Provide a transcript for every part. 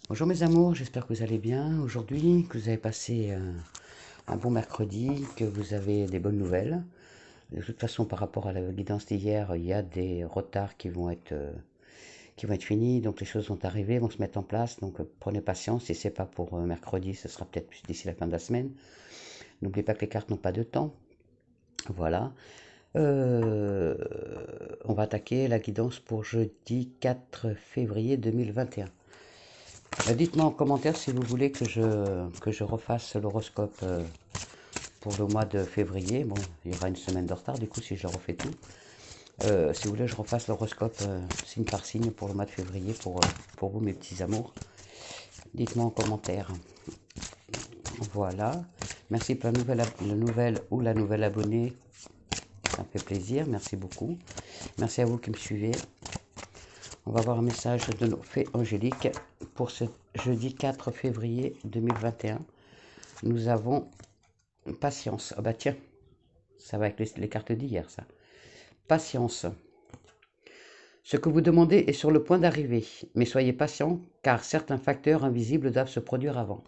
Bonjour mes amours, j'espère que vous allez bien aujourd'hui, que vous avez passé un bon mercredi, que vous avez des bonnes nouvelles. De toute façon, par rapport à la guidance d'hier, il y a des retards qui vont être finis, donc les choses vont arriver, vont se mettre en place, donc prenez patience, si c'est pas pour mercredi, ce sera peut-être plus d'ici la fin de la semaine. N'oubliez pas que les cartes n'ont pas de temps, voilà. Euh, on va attaquer la guidance pour jeudi 4 février 2021. Dites-moi en commentaire si vous voulez que je refasse l'horoscope pour le mois de février. Bon, il y aura une semaine de retard du coup si je refais tout. Si vous voulez que je refasse l'horoscope signe par signe pour le mois de février pour vous mes petits amours. Dites-moi en commentaire. Voilà. Merci pour la nouvelle ou la nouvelle abonnée. Ça me fait plaisir. Merci beaucoup. Merci à vous qui me suivez. On va voir un message de nos fées angéliques pour ce jeudi 4 février 2021. Nous avons patience. Ah bah tiens, ça va avec les cartes d'hier, ça. Patience. Ce que vous demandez est sur le point d'arriver, mais soyez patient, car certains facteurs invisibles doivent se produire avant.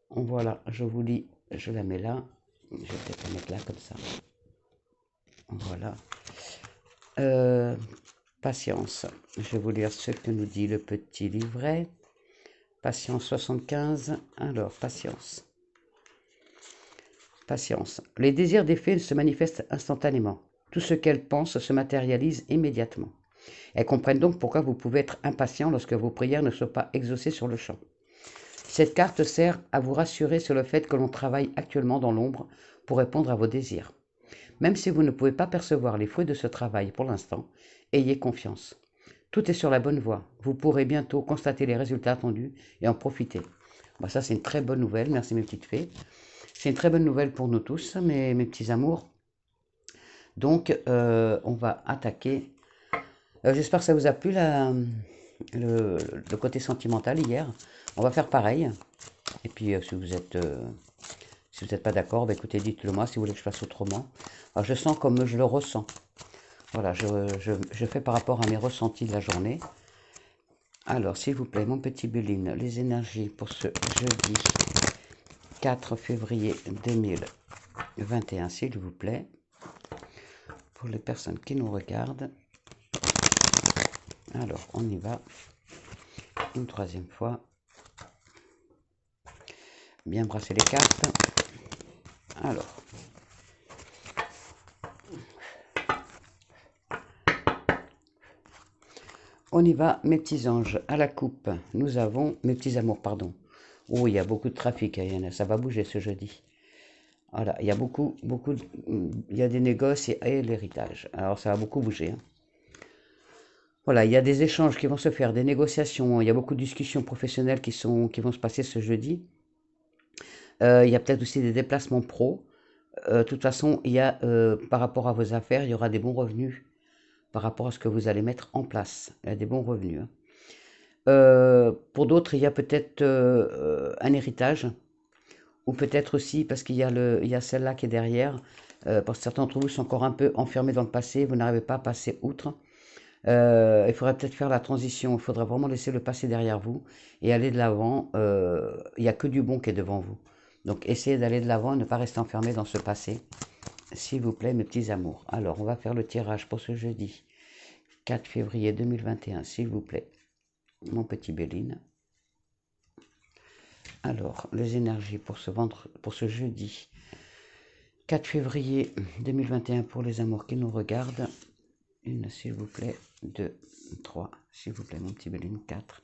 Voilà, je vous lis, je la mets là. Je vais peut-être la mettre là, comme ça. Voilà. Euh, Patience. Je vais vous lire ce que nous dit le petit livret. Patience 75. Alors, patience. Patience. Les désirs des fées se manifestent instantanément. Tout ce qu'elles pensent se matérialise immédiatement. Elles comprennent donc pourquoi vous pouvez être impatient lorsque vos prières ne sont pas exaucées sur le champ. Cette carte sert à vous rassurer sur le fait que l'on travaille actuellement dans l'ombre pour répondre à vos désirs. Même si vous ne pouvez pas percevoir les fruits de ce travail pour l'instant, ayez confiance. Tout est sur la bonne voie. Vous pourrez bientôt constater les résultats attendus et en profiter. Bon, ça, c'est une très bonne nouvelle. Merci mes petites fées. C'est une très bonne nouvelle pour nous tous, mes petits amours. Donc, on va attaquer. J'espère que ça vous a plu le côté sentimental hier. On va faire pareil. Et puis, si vous n'êtes pas d'accord, bah, écoutez, dites-le moi si vous voulez que je fasse autrement. Alors, je sens comme je le ressens. Voilà, je fais par rapport à mes ressentis de la journée. Alors, s'il vous plaît, mon petit Béline, les énergies pour ce jeudi 4 février 2021, s'il vous plaît, pour les personnes qui nous regardent. Alors, on y va. Une troisième fois. Bien brasser les cartes. Alors. On y va, mes petits anges. À la coupe, nous avons... Mes petits amours, pardon. Oh, il y a beaucoup de trafic. Ça va bouger ce jeudi. Voilà, il y a il y a des négoces et l'héritage. Alors, ça va beaucoup bouger. Hein. Voilà, il y a des échanges qui vont se faire, des négociations. Il y a beaucoup de discussions professionnelles qui vont se passer ce jeudi. Il y a peut-être aussi des déplacements pro. De toute façon, par rapport à vos affaires, il y aura des bons revenus par rapport à ce que vous allez mettre en place. Il y a des bons revenus. Hein. Pour d'autres, il y a peut-être un héritage, ou peut-être aussi parce il y a celle-là qui est derrière, parce que certains d'entre vous sont encore un peu enfermés dans le passé, vous n'arrivez pas à passer outre. Il faudrait peut-être faire la transition, il faudrait vraiment laisser le passé derrière vous et aller de l'avant. Il n'y a que du bon qui est devant vous. Donc essayez d'aller de l'avant et ne pas rester enfermé dans ce passé. S'il vous plaît, mes petits amours. Alors, on va faire le tirage pour ce jeudi 4 février 2021, s'il vous plaît. Mon petit Béline. Alors, les énergies pour ce jeudi 4 février 2021 pour les amours qui nous regardent. Une, s'il vous plaît. Deux, trois, s'il vous plaît, mon petit Béline. 4,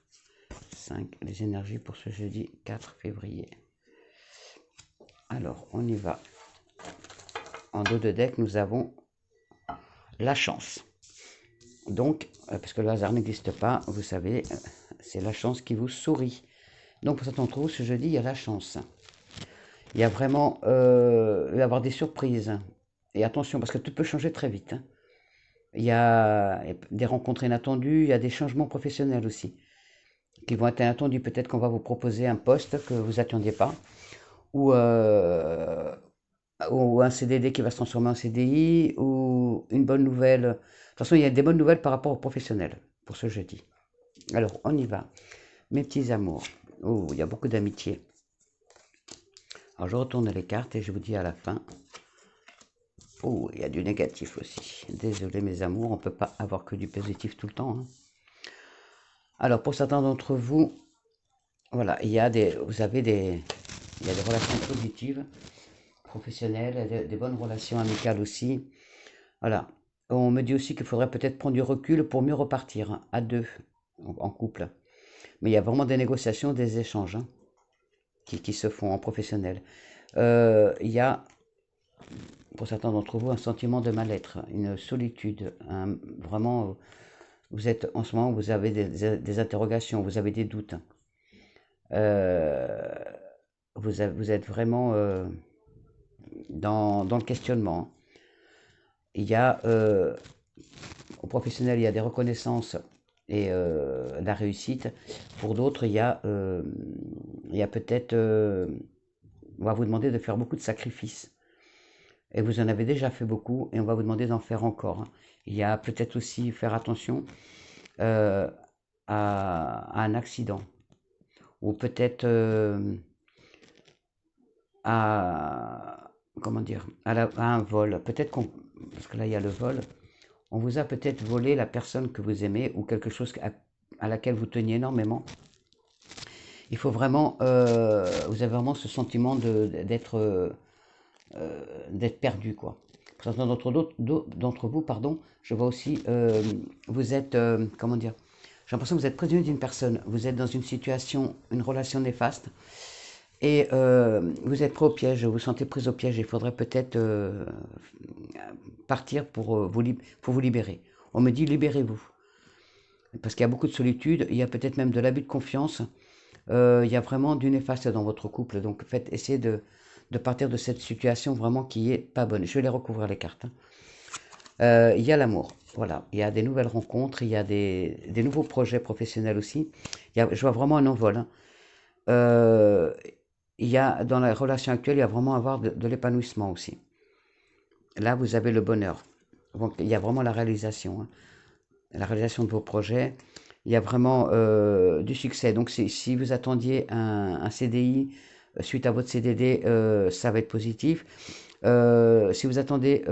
5. Les énergies pour ce jeudi 4 février. Alors, on y va. En dos de deck, nous avons la chance. Donc, parce que le hasard n'existe pas, vous savez, c'est la chance qui vous sourit. Donc, pour certains d'entre vous, ce jeudi, il y a la chance. Il y a vraiment, il va y avoir des surprises. Et attention, parce que tout peut changer très vite. Hein. Il y a des rencontres inattendues, il y a des changements professionnels aussi, qui vont être inattendus. Peut-être qu'on va vous proposer un poste que vous n'attendiez pas, ou, euh, ou un CDD qui va se transformer en CDI, ou une bonne nouvelle. De toute façon, il y a des bonnes nouvelles par rapport aux professionnels pour ce jeudi. Alors, on y va. Mes petits amours. Oh, il y a beaucoup d'amitié. Alors, je retourne les cartes et je vous dis à la fin. Oh, il y a du négatif aussi. Désolé, mes amours, on ne peut pas avoir que du positif tout le temps, hein. Alors, pour certains d'entre vous, voilà, il y a des relations positives, professionnelles, des bonnes relations amicales aussi. Voilà. On me dit aussi qu'il faudrait peut-être prendre du recul pour mieux repartir, hein, à deux, en couple. Mais il y a vraiment des négociations, des échanges, hein, qui se font en professionnel. Il y a, pour certains d'entre vous, un sentiment de mal-être, une solitude, vraiment, vous êtes, en ce moment, vous avez des interrogations, vous avez des doutes. Euh, vous êtes vraiment dans le questionnement. Il y a, au professionnel, il y a des reconnaissances et la réussite. Pour d'autres, il y a peut-être, on va vous demander de faire beaucoup de sacrifices. Et vous en avez déjà fait beaucoup, et on va vous demander d'en faire encore, hein. Il y a peut-être aussi faire attention euh, à un accident, ou peut-être à, comment dire, à un vol. Peut-être qu'on, parce que là il y a le vol, on vous a peut-être volé la personne que vous aimez ou quelque chose à laquelle vous teniez énormément. Il faut vraiment, vous avez vraiment ce sentiment d'être perdu, quoi. Pour certains d'entre vous, pardon, je vois aussi, vous êtes, comment dire, j'ai l'impression que vous êtes prisonnier d'une personne. Vous êtes dans une situation, une relation néfaste, et vous êtes pris au piège, vous vous sentez pris au piège. Il faudrait peut-être partir pour vous libérer. On me dit libérez-vous. Parce qu'il y a beaucoup de solitude, il y a peut-être même de l'abus de confiance, il y a vraiment du néfaste dans votre couple. Donc essayez de partir de cette situation vraiment qui est pas bonne. Je vais les recouvrir les cartes, hein. Il y a l'amour, voilà. Il y a des nouvelles rencontres, il y a des nouveaux projets professionnels aussi. Je vois vraiment un envol, hein. Euh, il y a, dans la relation actuelle, il y a vraiment avoir de l'épanouissement aussi. Là, vous avez le bonheur. Donc, il y a vraiment la réalisation, hein. La réalisation de vos projets. Il y a vraiment du succès. Donc, si vous attendiez un CDI suite à votre CDD, ça va être positif. Si vous attendez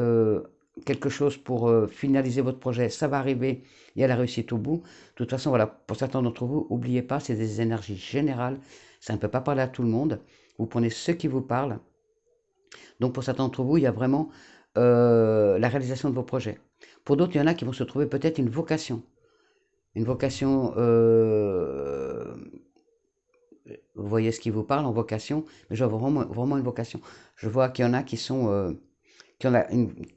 quelque chose pour finaliser votre projet, ça va arriver. Il y a la réussite au bout. De toute façon, voilà, pour certains d'entre vous, n'oubliez pas, c'est des énergies générales. Ça ne peut pas parler à tout le monde. Vous prenez ce qui vous parle. Donc, pour certains d'entre vous, il y a vraiment la réalisation de vos projets. Pour d'autres, il y en a qui vont se trouver peut-être une vocation. Une vocation, vous voyez ce qui vous parle en vocation, mais je vois vraiment une vocation. Je vois qu'il y en a qui sont,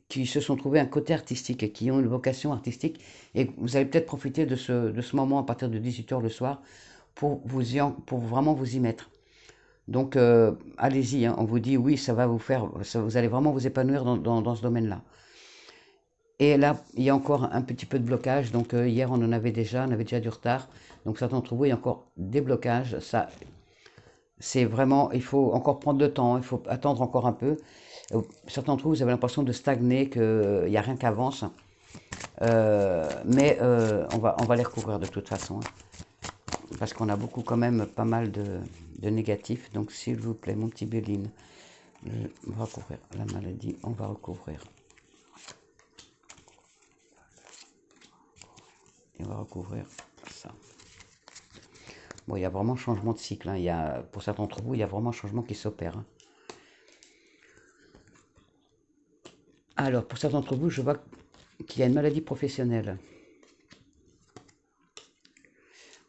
qui se sont trouvés un côté artistique et qui ont une vocation artistique. Et vous allez peut-être profiter de ce moment à partir de 18 h le soir pour vraiment vous y mettre. Donc, allez-y, hein, on vous dit oui, ça va vous faire, vous allez vraiment vous épanouir dans ce domaine-là. Et là, il y a encore un petit peu de blocage. Donc, hier, on avait déjà du retard. Donc, certains d'entre vous, il y a encore des blocages. Ça, c'est vraiment, il faut encore prendre le temps, il faut attendre encore un peu. Certains d'entre vous, vous avez l'impression de stagner, qu'il n'y a rien qui avance. Mais on va les recouvrir de toute façon, hein, parce qu'on a beaucoup quand même, pas mal de négatifs. Donc, s'il vous plaît, mon petit Béline, on va recouvrir la maladie, on va recouvrir. Et on va recouvrir ça. Bon, il y a vraiment changement de cycle, hein. Pour certains d'entre vous, il y a vraiment un changement qui s'opère, hein. Alors, pour certains d'entre vous, je vois qu'il y a une maladie professionnelle.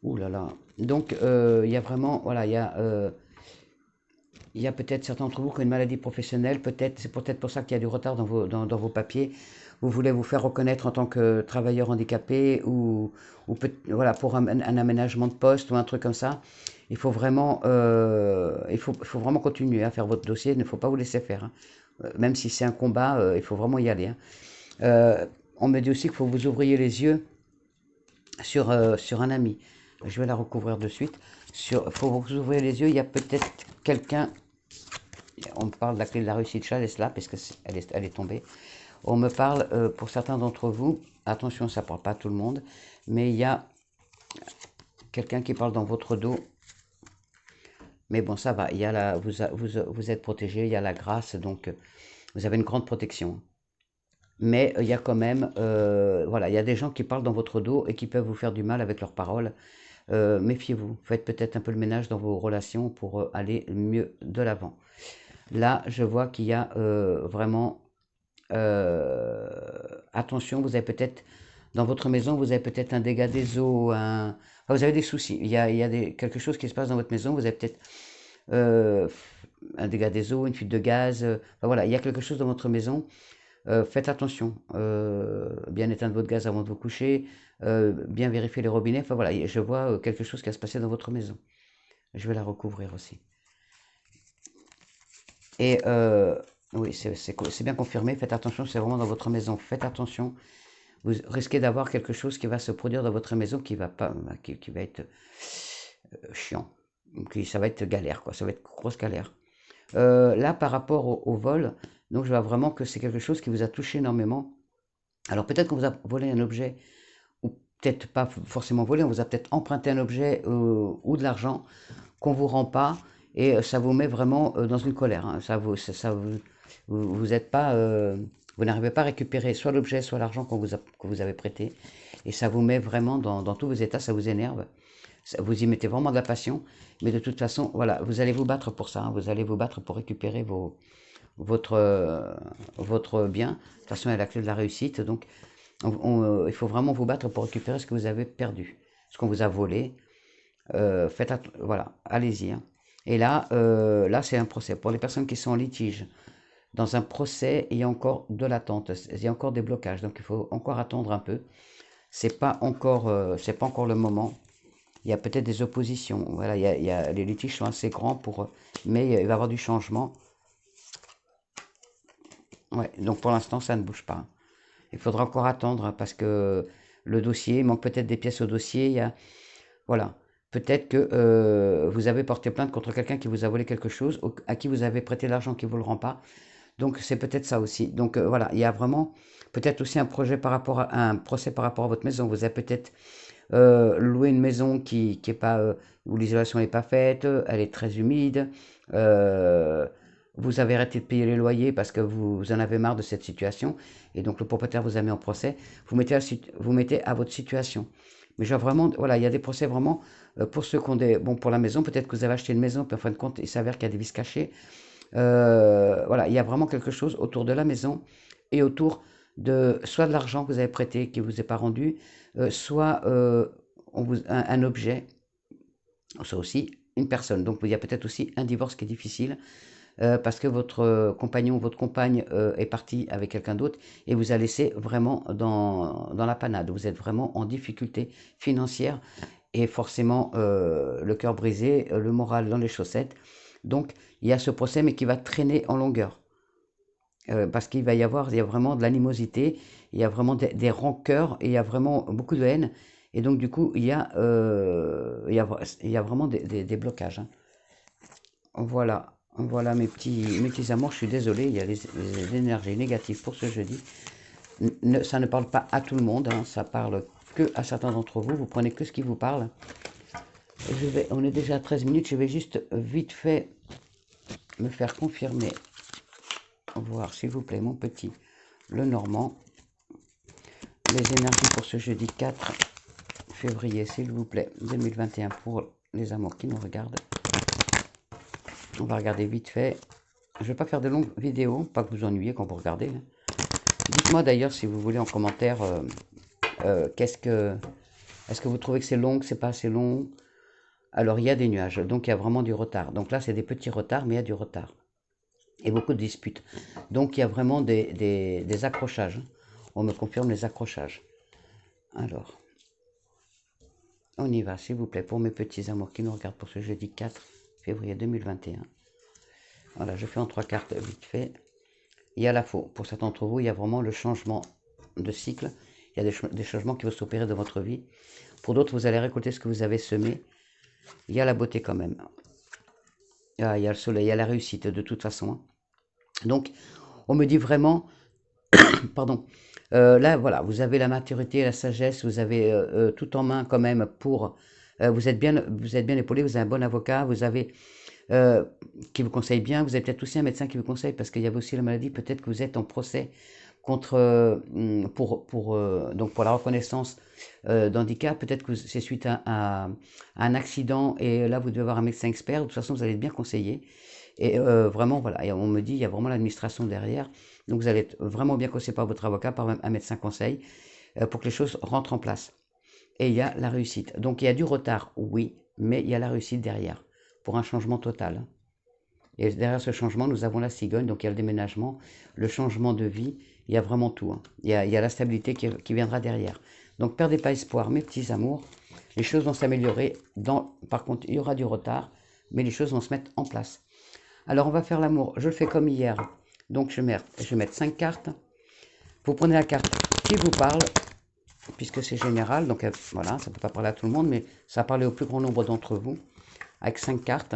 Ouh là là. Donc, il y a vraiment, voilà, il y a peut-être certains d'entre vous qui ont une maladie professionnelle. C'est peut-être pour ça qu'il y a du retard dans vos papiers. Vous voulez vous faire reconnaître en tant que travailleur handicapé voilà, pour un aménagement de poste ou un truc comme ça. Il faut vraiment continuer à faire votre dossier. Il ne faut pas vous laisser faire, hein. Même si c'est un combat, il faut vraiment y aller, hein. On me dit aussi qu'il faut que vous ouvriez les yeux sur un ami. Je vais la recouvrir de suite. Il faut que vous ouvriez les yeux. Il y a peut-être quelqu'un. On me parle de la clé de la réussite, je la laisse là parce qu'elle est tombée. On me parle, pour certains d'entre vous, attention, ça ne parle pas à tout le monde, mais il y a quelqu'un qui parle dans votre dos. Mais bon, ça va, il y a vous êtes protégé, il y a la grâce, donc vous avez une grande protection. Mais il y a quand même, voilà, il y a des gens qui parlent dans votre dos et qui peuvent vous faire du mal avec leurs paroles. Méfiez-vous, faites peut-être un peu le ménage dans vos relations pour aller mieux de l'avant. Là, je vois qu'il y a vraiment, attention, vous avez peut-être, dans votre maison, vous avez peut-être un dégât des eaux, enfin, vous avez des soucis, il y a quelque chose qui se passe dans votre maison, vous avez peut-être euh, un dégât des eaux, une fuite de gaz, enfin, voilà, il y a quelque chose dans votre maison. Faites attention, bien éteindre votre gaz avant de vous coucher, bien vérifier les robinets. Enfin voilà, je vois quelque chose qui va se passer dans votre maison. Je vais la recouvrir aussi. Et oui, c'est bien confirmé. Faites attention, c'est vraiment dans votre maison. Faites attention. Vous risquez d'avoir quelque chose qui va se produire dans votre maison qui va pas, qui va être chiant. Ça va être galère, quoi. Ça va être grosse galère. Là, par rapport au vol, donc je vois vraiment que c'est quelque chose qui vous a touché énormément. Alors peut-être qu'on vous a volé un objet, ou peut-être pas forcément volé, on vous a peut-être emprunté un objet ou de l'argent qu'on vous rend pas, et ça vous met vraiment dans une colère. Hein. Vous êtes pas, vous n'arrivez pas à récupérer soit l'objet, soit l'argent que vous avez prêté, et ça vous met vraiment dans tous vos états, ça vous énerve. Vous y mettez vraiment de la passion, mais de toute façon, voilà, vous allez vous battre pour ça. Hein. Vous allez vous battre pour récupérer votre bien. De toute façon, il y a la clé de la réussite, donc il faut vraiment vous battre pour récupérer ce que vous avez perdu, ce qu'on vous a volé. Voilà, allez-y. Hein. Et là, c'est un procès. Pour les personnes qui sont en litige, dans un procès, il y a encore de l'attente, il y a encore des blocages, donc il faut encore attendre un peu. C'est pas encore le moment. Il y a peut-être des oppositions. Voilà, les litiges sont assez grands mais il va y avoir du changement. Ouais, donc pour l'instant, ça ne bouge pas. Il faudra encore attendre hein, parce que le dossier, il manque peut-être des pièces au dossier. Voilà. Peut-être que vous avez porté plainte contre quelqu'un qui vous a volé quelque chose, à qui vous avez prêté l'argent qui ne vous le rend pas. Donc c'est peut-être ça aussi. Donc voilà, il y a vraiment peut-être aussi un procès par rapport à votre maison. Vous avez peut-être loué une maison qui est pas, où l'isolation n'est pas faite, elle est très humide. euh, vous avez arrêté de payer les loyers parce que vous en avez marre de cette situation. Et donc le propriétaire vous a mis en procès. Vous mettez à votre situation. Mais genre vraiment, voilà, il y a des procès vraiment pour ceux qui ont bon, pour la maison, peut-être que vous avez acheté une maison, puis en fin de compte, il s'avère qu'il y a des vices cachés. Voilà, il y a vraiment quelque chose autour de la maison et autour soit de l'argent que vous avez prêté qui ne vous est pas rendu, soit un objet, soit aussi une personne. Donc il y a peut-être aussi un divorce qui est difficile parce que votre compagnon ou votre compagne est parti avec quelqu'un d'autre et vous a laissé vraiment dans la panade. Vous êtes vraiment en difficulté financière et forcément le cœur brisé, le moral dans les chaussettes. Donc il y a ce procès mais qui va traîner en longueur. Parce qu'il va y avoir, il y a vraiment de l'animosité, il y a vraiment des rancœurs et il y a vraiment beaucoup de haine. Et donc du coup, il y a vraiment des blocages. Hein. Voilà, voilà mes petits amours, je suis désolé, il y a les énergies négatives pour ce jeudi. Ça ne parle pas à tout le monde, hein, ça parle que à certains d'entre vous, vous prenez que ce qui vous parle. On est déjà à 13 minutes, je vais juste vite fait me faire confirmer, voir s'il vous plaît mon petit le Normand, les énergies pour ce jeudi 4 février s'il vous plaît 2021 pour les amours qui nous regardent. On va regarder vite fait. Je ne vais pas faire de longues vidéos, pas que vous ennuyez quand vous regardez. Hein. Dites-moi d'ailleurs si vous voulez en commentaire est-ce que vous trouvez que c'est long, que c'est pas assez long. Alors il y a des nuages, donc il y a vraiment du retard. Donc là c'est des petits retards, mais il y a du retard. Et beaucoup de disputes. Donc il y a vraiment des accrochages. On me confirme les accrochages. Alors, on y va s'il vous plaît pour mes petits amours qui nous regardent pour ce jeudi 4 février 2021. Voilà, je fais en 3 cartes vite fait. Il y a la faux. Pour certains d'entre vous, il y a vraiment le changement de cycle. Il y a des changements qui vont s'opérer dans votre vie. Pour d'autres, vous allez récolter ce que vous avez semé. Il y a la beauté quand même. Ah, il y a le soleil, il y a la réussite de toute façon. Hein. Donc, on me dit vraiment, pardon, là voilà, vous avez la maturité, la sagesse, vous avez tout en main quand même pour vous êtes bien épaulé, vous avez un bon avocat, vous avez euh, qui vous conseille bien, vous avez peut-être aussi un médecin qui vous conseille parce qu'il y avait aussi la maladie, peut-être que vous êtes en procès contre, donc pour la reconnaissance d'handicap, peut-être que c'est suite à un accident et là vous devez avoir un médecin expert, de toute façon vous allez être bien conseillé. Et vraiment, voilà, et on me dit, il y a vraiment l'administration derrière, donc vous allez être vraiment bien conseillé par votre avocat, par un médecin conseil, pour que les choses rentrent en place. Et il y a la réussite. Donc il y a du retard, oui, mais il y a la réussite derrière, pour un changement total. Et derrière ce changement, nous avons la cigogne, donc il y a le déménagement, le changement de vie, il y a vraiment tout, hein. Il y a la stabilité qui viendra derrière. Donc perdez pas espoir, mes petits amours, les choses vont s'améliorer. Par contre, il y aura du retard, mais les choses vont se mettre en place. Alors on va faire l'amour, je le fais comme hier. Donc je vais mettre 5 cartes. Vous prenez la carte qui vous parle, puisque c'est général, donc voilà, ça ne peut pas parler à tout le monde, mais ça parle au plus grand nombre d'entre vous, avec 5 cartes.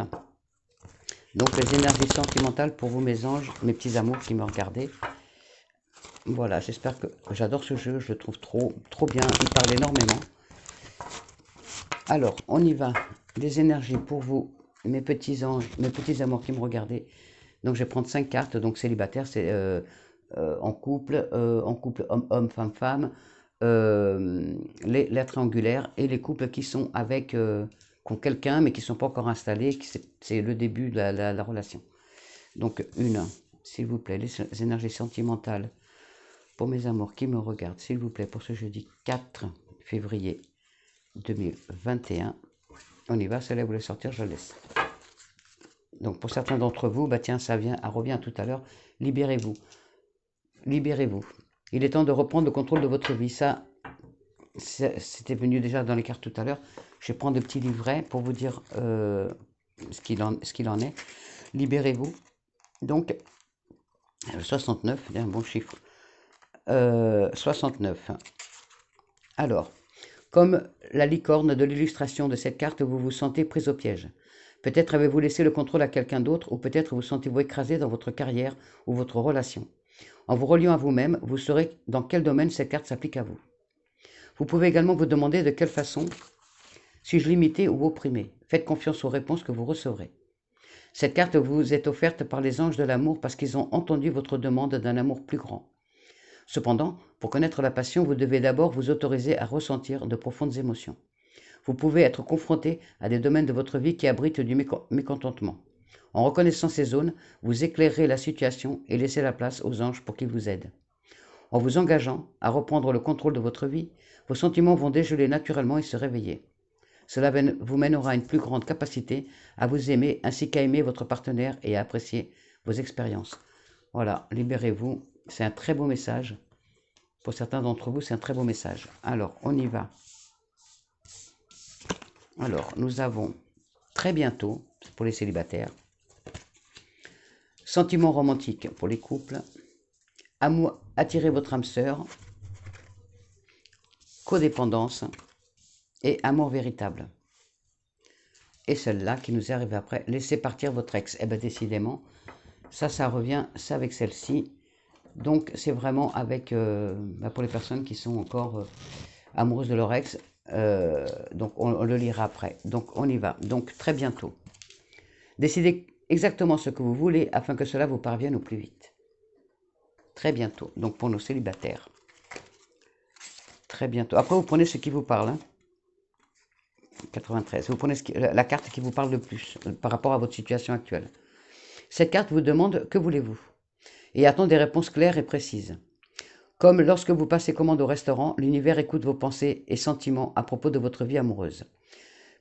Donc les énergies sentimentales pour vous, mes anges, mes petits amours qui me regardez. Voilà, j'espère que j'adore ce jeu, je le trouve trop bien, il parle énormément. Alors, on y va. Les énergies pour vous, mes petits anges, mes petits amours qui me regardez. Donc je vais prendre 5 cartes, donc célibataire, c'est en couple homme-homme, femme-femme, les triangulaires et les couples qui sont avec qui ont quelqu'un mais qui ne sont pas encore installés, c'est le début de la relation. Donc une, s'il vous plaît, les énergies sentimentales pour mes amours qui me regardent, s'il vous plaît, pour ce jeudi 4 février 2021. On y va, celle-là vous voulez sortir, je la laisse. Donc pour certains d'entre vous, bah tiens, ça revient tout à l'heure, libérez-vous. Libérez-vous. Il est temps de reprendre le contrôle de votre vie. Ça, c'était venu déjà dans les cartes tout à l'heure. Je vais prendre de petits livrets pour vous dire ce qu'il en est. Libérez-vous. Donc, 69, c'est un bon chiffre. 69. Alors, comme la licorne de l'illustration de cette carte, vous vous sentez prise au piège. Peut-être avez-vous laissé le contrôle à quelqu'un d'autre, ou peut-être vous sentez-vous écrasé dans votre carrière ou votre relation. En vous reliant à vous-même, vous saurez dans quel domaine cette carte s'applique à vous. Vous pouvez également vous demander de quelle façon suis-je limité ou opprimé. Faites confiance aux réponses que vous recevrez. Cette carte vous est offerte par les anges de l'amour parce qu'ils ont entendu votre demande d'un amour plus grand. Cependant, pour connaître la passion, vous devez d'abord vous autoriser à ressentir de profondes émotions. Vous pouvez être confronté à des domaines de votre vie qui abritent du mécontentement. En reconnaissant ces zones, vous éclairerez la situation et laissez la place aux anges pour qu'ils vous aident. En vous engageant à reprendre le contrôle de votre vie, vos sentiments vont dégeler naturellement et se réveiller. Cela vous mènera à une plus grande capacité à vous aimer ainsi qu'à aimer votre partenaire et à apprécier vos expériences. Voilà, libérez-vous, c'est un très beau message. Pour certains d'entre vous, c'est un très beau message. Alors, on y va. Alors, nous avons très bientôt, pour les célibataires, sentiments romantiques pour les couples, amour, attirez votre âme sœur, codépendance et amour véritable. Et celle-là qui nous arrive après, laissez partir votre ex. Eh bien, décidément, ça revient, c'est avec celle-ci. Donc, c'est vraiment avec, pour les personnes qui sont encore amoureuses de leur ex. Donc, on le lira après. Donc, on y va. Donc, très bientôt. Décidez exactement ce que vous voulez afin que cela vous parvienne au plus vite. Très bientôt. Donc, pour nos célibataires. Très bientôt. Après, vous prenez ce qui vous parle. Hein. 93. Vous prenez la carte qui vous parle le plus par rapport à votre situation actuelle. Cette carte vous demande que voulez-vous et attend des réponses claires et précises. Comme lorsque vous passez commande au restaurant, l'univers écoute vos pensées et sentiments à propos de votre vie amoureuse.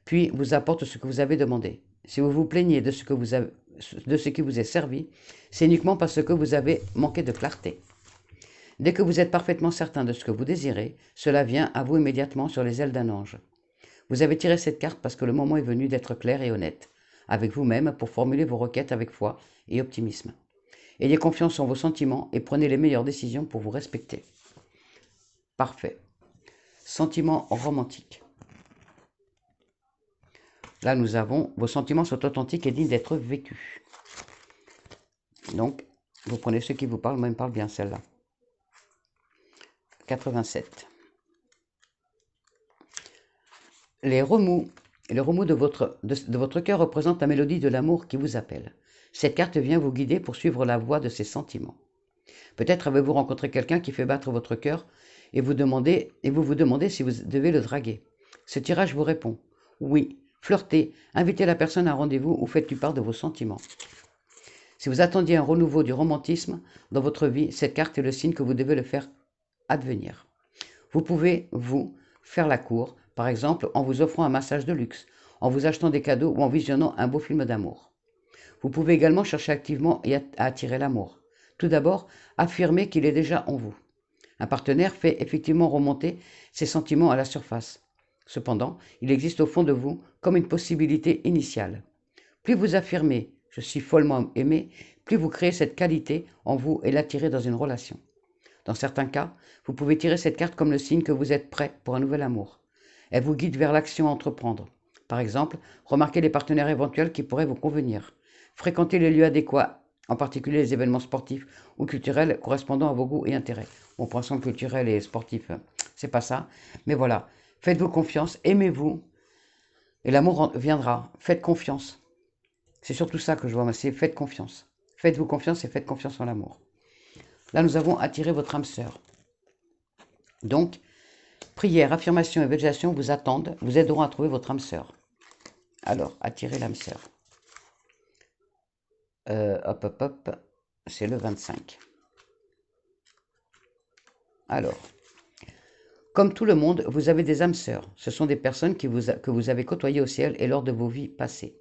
Puis vous apporte ce que vous avez demandé. Si vous vous plaignez de ce qui vous est servi, c'est uniquement parce que vous avez manqué de clarté. Dès que vous êtes parfaitement certain de ce que vous désirez, cela vient à vous immédiatement sur les ailes d'un ange. Vous avez tiré cette carte parce que le moment est venu d'être clair et honnête avec vous-même pour formuler vos requêtes avec foi et optimisme. Ayez confiance en vos sentiments et prenez les meilleures décisions pour vous respecter. Parfait. Sentiments romantiques. Là, nous avons vos sentiments sont authentiques et dignes d'être vécus. Donc, vous prenez ceux qui vous parlent, moi, il me parle bien celle-là. 87. Les remous Et le remous de votre cœur représente la mélodie de l'amour qui vous appelle. Cette carte vient vous guider pour suivre la voie de ces sentiments. Peut-être avez-vous rencontré quelqu'un qui fait battre votre cœur et vous vous demandez si vous devez le draguer. Ce tirage vous répond oui, flirtez, invitez la personne à un rendez-vous ou faites-lui part de vos sentiments. Si vous attendiez un renouveau du romantisme dans votre vie, cette carte est le signe que vous devez le faire advenir. Vous pouvez, vous, faire la cour, par exemple en vous offrant un massage de luxe, en vous achetant des cadeaux ou en visionnant un beau film d'amour. Vous pouvez également chercher activement à attirer l'amour. Tout d'abord, affirmez qu'il est déjà en vous. Un partenaire fait effectivement remonter ses sentiments à la surface. Cependant, il existe au fond de vous comme une possibilité initiale. Plus vous affirmez « je suis follement aimé », plus vous créez cette qualité en vous et l'attirez dans une relation. Dans certains cas, vous pouvez tirer cette carte comme le signe que vous êtes prêt pour un nouvel amour. Elle vous guide vers l'action à entreprendre. Par exemple, remarquez les partenaires éventuels qui pourraient vous convenir. Fréquentez les lieux adéquats, en particulier les événements sportifs ou culturels correspondant à vos goûts et intérêts. Bon, pour l'instant, culturel et sportif, c'est pas ça. Mais voilà, faites-vous confiance, aimez-vous, et l'amour viendra. Faites confiance. C'est surtout ça que je vois, c'est faites confiance. Faites-vous confiance et faites confiance en l'amour. Là, nous avons attiré votre âme sœur. Donc, prière, affirmation et végétation vous attendent, vous aideront à trouver votre âme sœur. Alors, attirez l'âme sœur. Hop, c'est le 25. Alors, comme tout le monde, vous avez des âmes sœurs. Ce sont des personnes que vous avez côtoyées au ciel et lors de vos vies passées.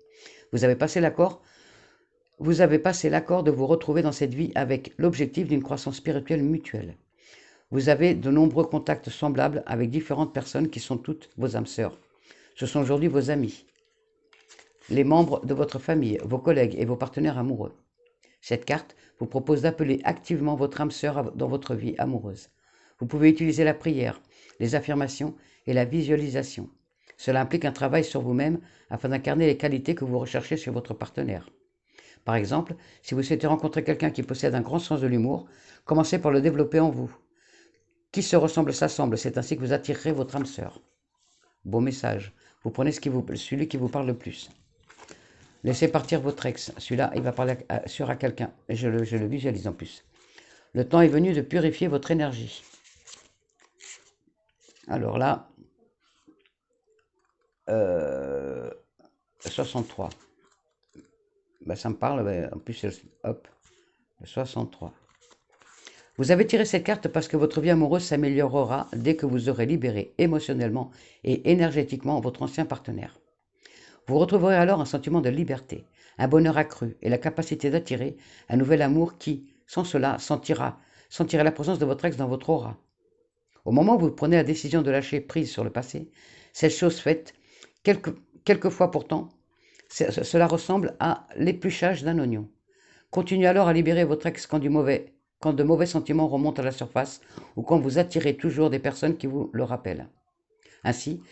Vous avez passé l'accord de vous retrouver dans cette vie avec l'objectif d'une croissance spirituelle mutuelle. Vous avez de nombreux contacts semblables avec différentes personnes qui sont toutes vos âmes sœurs. Ce sont aujourd'hui vos amis, les membres de votre famille, vos collègues et vos partenaires amoureux. Cette carte vous propose d'appeler activement votre âme sœur dans votre vie amoureuse. Vous pouvez utiliser la prière, les affirmations et la visualisation. Cela implique un travail sur vous-même afin d'incarner les qualités que vous recherchez chez votre partenaire. Par exemple, si vous souhaitez rencontrer quelqu'un qui possède un grand sens de l'humour, commencez par le développer en vous. Qui se ressemble s'assemble, c'est ainsi que vous attirerez votre âme sœur. Beau message, vous prenez celui qui vous parle le plus. Laissez partir votre ex, celui-là il va parler sur à quelqu'un, et je le visualise en plus. Le temps est venu de purifier votre énergie. Alors là, 63. Ben, ça me parle, en plus, hop, 63. Vous avez tiré cette carte parce que votre vie amoureuse s'améliorera dès que vous aurez libéré émotionnellement et énergétiquement votre ancien partenaire. Vous retrouverez alors un sentiment de liberté, un bonheur accru et la capacité d'attirer un nouvel amour qui, sans cela, sentirait la présence de votre ex dans votre aura. Au moment où vous prenez la décision de lâcher prise sur le passé, cette chose faite, quelquefois pourtant, cela ressemble à l'épluchage d'un oignon. Continuez alors à libérer votre ex quand de mauvais sentiments remontent à la surface ou quand vous attirez toujours des personnes qui vous le rappellent. Ainsi,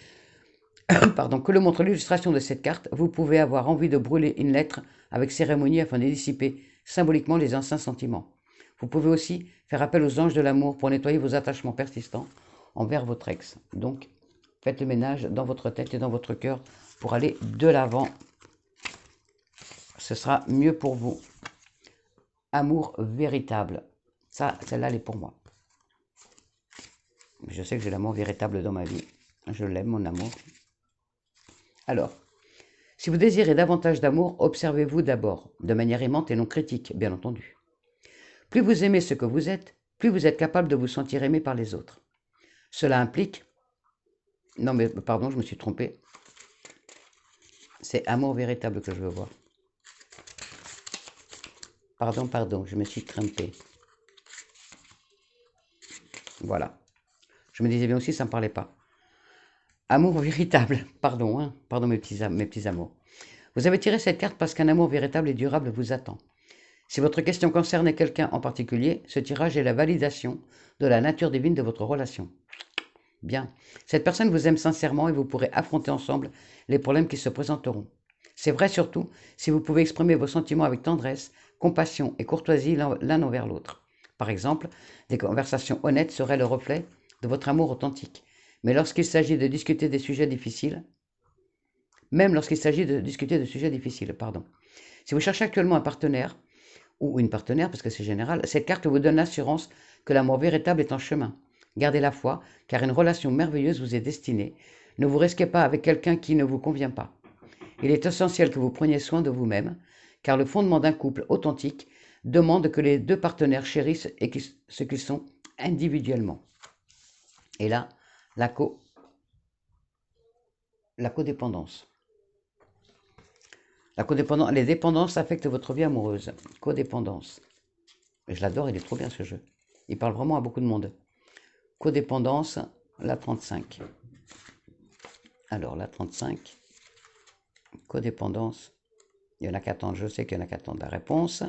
que le montre l'illustration de cette carte, vous pouvez avoir envie de brûler une lettre avec cérémonie afin de dissiper symboliquement les anciens sentiments. Vous pouvez aussi faire appel aux anges de l'amour pour nettoyer vos attachements persistants envers votre ex. Donc, faites le ménage dans votre tête et dans votre cœur pour aller de l'avant. Ce sera mieux pour vous. Amour véritable. Ça, celle-là, elle est pour moi. Je sais que j'ai l'amour véritable dans ma vie. Je l'aime, mon amour. Alors, si vous désirez davantage d'amour, observez-vous d'abord, de manière aimante et non critique, bien entendu. Plus vous aimez ce que vous êtes, plus vous êtes capable de vous sentir aimé par les autres. Cela implique... Non mais, pardon, je me suis trompé. C'est amour véritable que je veux voir. Pardon, je me suis trompé. Voilà. Je me disais bien aussi, ça ne me parlait pas. Amour véritable, pardon mes petits amours. Vous avez tiré cette carte parce qu'un amour véritable et durable vous attend. Si votre question concerne quelqu'un en particulier, ce tirage est la validation de la nature divine de votre relation. Bien, cette personne vous aime sincèrement et vous pourrez affronter ensemble les problèmes qui se présenteront. C'est vrai surtout si vous pouvez exprimer vos sentiments avec tendresse, compassion et courtoisie l'un envers l'autre. Par exemple, des conversations honnêtes seraient le reflet de votre amour authentique. Mais lorsqu'il s'agit de discuter des sujets difficiles, même lorsqu'il s'agit de discuter de sujets difficiles. Pardon. Si vous cherchez actuellement un partenaire, ou une partenaire, parce que c'est général, cette carte vous donne l'assurance que l'amour véritable est en chemin. Gardez la foi, car une relation merveilleuse vous est destinée. Ne vous risquez pas avec quelqu'un qui ne vous convient pas. Il est essentiel que vous preniez soin de vous-même, car le fondement d'un couple authentique demande que les deux partenaires chérissent ce qu'ils sont individuellement. Et là, la codépendance. Les dépendances affectent votre vie amoureuse. Codépendance. Je l'adore, il est trop bien ce jeu. Il parle vraiment à beaucoup de monde. Codépendance, la 35. Alors, la 35. Codépendance. Il y en a qui attendent, je sais qu'il y en a qui attendent la réponse.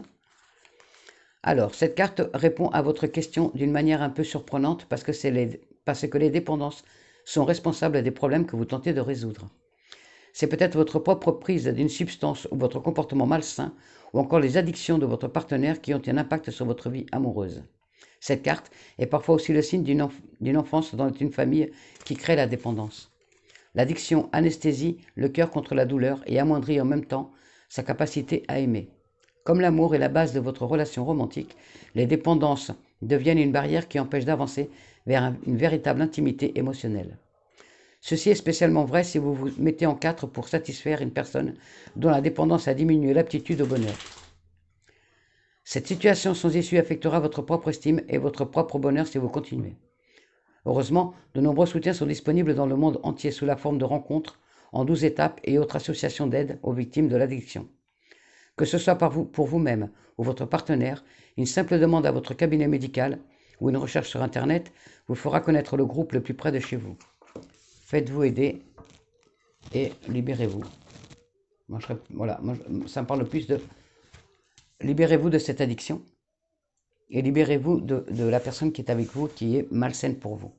Alors, cette carte répond à votre question d'une manière un peu surprenante parce que les dépendances sont responsables des problèmes que vous tentez de résoudre. C'est peut-être votre propre prise d'une substance ou votre comportement malsain ou encore les addictions de votre partenaire qui ont un impact sur votre vie amoureuse. Cette carte est parfois aussi le signe d'une enfance dans une famille qui crée la dépendance. L'addiction anesthésie le cœur contre la douleur et amoindrit en même temps sa capacité à aimer. Comme l'amour est la base de votre relation romantique, les dépendances deviennent une barrière qui empêche d'avancer vers une véritable intimité émotionnelle. Ceci est spécialement vrai si vous vous mettez en quatre pour satisfaire une personne dont la dépendance a diminué l'aptitude au bonheur. Cette situation sans issue affectera votre propre estime et votre propre bonheur si vous continuez. Heureusement, de nombreux soutiens sont disponibles dans le monde entier sous la forme de rencontres en 12 étapes et autres associations d'aide aux victimes de l'addiction. Que ce soit pour vous-même ou votre partenaire, une simple demande à votre cabinet médical ou une recherche sur Internet vous fera connaître le groupe le plus près de chez vous. Faites-vous aider et libérez-vous. Ça me parle le plus de libérez-vous de cette addiction et libérez-vous de la personne qui est avec vous, qui est malsaine pour vous.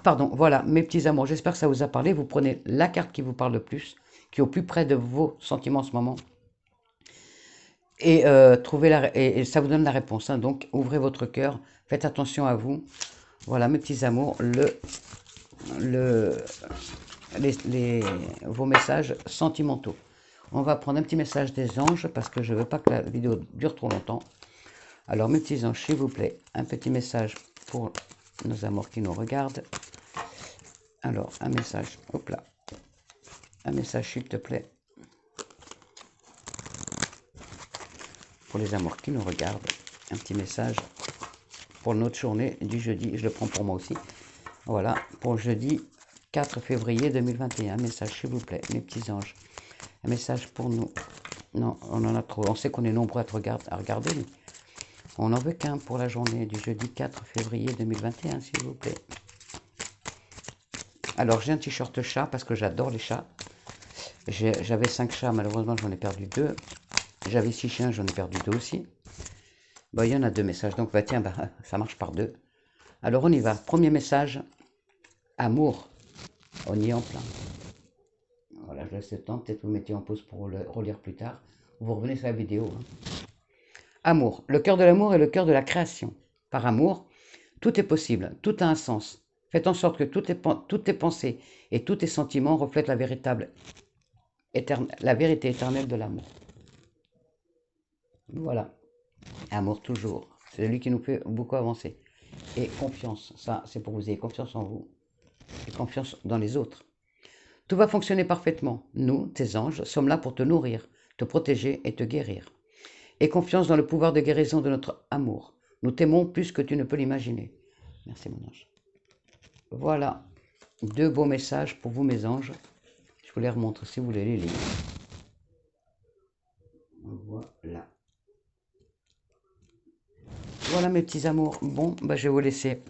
Pardon, voilà, mes petits amours, j'espère que ça vous a parlé. Vous prenez la carte qui vous parle le plus, qui est au plus près de vos sentiments en ce moment, et, et ça vous donne la réponse. Hein. Donc, ouvrez votre cœur, faites attention à vous. Voilà, mes petits amours, vos messages sentimentaux. On va prendre un petit message des anges parce que je ne veux pas que la vidéo dure trop longtemps. Alors, mes petits anges, s'il vous plaît, un petit message pour nos amours qui nous regardent. Alors, un message, hop là. Un message, s'il te plaît, pour les amours qui nous regardent. Un petit message pour notre journée du jeudi. Je le prends pour moi aussi. Voilà, pour jeudi 4 février 2021. Un message, s'il vous plaît, mes petits anges. Un message pour nous. Non, on en a trop. On sait qu'on est nombreux à regarder, mais on n'en veut qu'un pour la journée du jeudi 4 février 2021, s'il vous plaît. Alors, j'ai un t-shirt chat parce que j'adore les chats. J'avais 5 chats, malheureusement, j'en ai perdu 2. J'avais 6 chiens, j'en ai perdu 2 aussi. Bon, il y en a 2 messages, donc bah, tiens, ça marche par 2. Alors, on y va. Premier message, amour. On y est en plein. Voilà, je laisse le temps. Peut-être vous mettez en pause pour le relire plus tard. Vous revenez sur la vidéo. Hein. Amour. Le cœur de l'amour est le cœur de la création. Par amour, tout est possible, tout a un sens. Faites en sorte que toutes tes pensées et tous tes sentiments reflètent la vérité éternelle de l'amour. Voilà. Amour toujours. C'est lui qui nous fait beaucoup avancer. Et confiance. Ça, c'est pour que vous ayez confiance en vous. Et confiance dans les autres. Tout va fonctionner parfaitement. Nous, tes anges, sommes là pour te nourrir, te protéger et te guérir. Et confiance dans le pouvoir de guérison de notre amour. Nous t'aimons plus que tu ne peux l'imaginer. Merci mon ange. Voilà, 2 beaux messages pour vous mes anges. Je vous les remontre si vous voulez les lire. Voilà. Voilà mes petits amours. Bon, bah, je vais vous laisser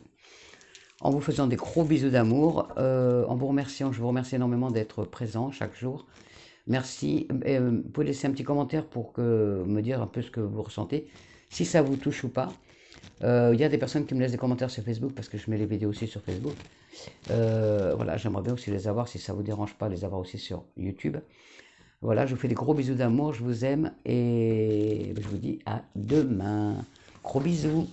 en vous faisant des gros bisous d'amour, en vous remerciant. Je vous remercie énormément d'être présent chaque jour. Merci. Vous pouvez laisser un petit commentaire pour me dire un peu ce que vous ressentez, si ça vous touche ou pas. Il y a des personnes qui me laissent des commentaires sur Facebook parce que je mets les vidéos aussi sur Facebook. Voilà, j'aimerais bien aussi les avoir, si ça ne vous dérange pas, les avoir aussi sur YouTube. Voilà, je vous fais des gros bisous d'amour, je vous aime et je vous dis à demain. Gros bisous.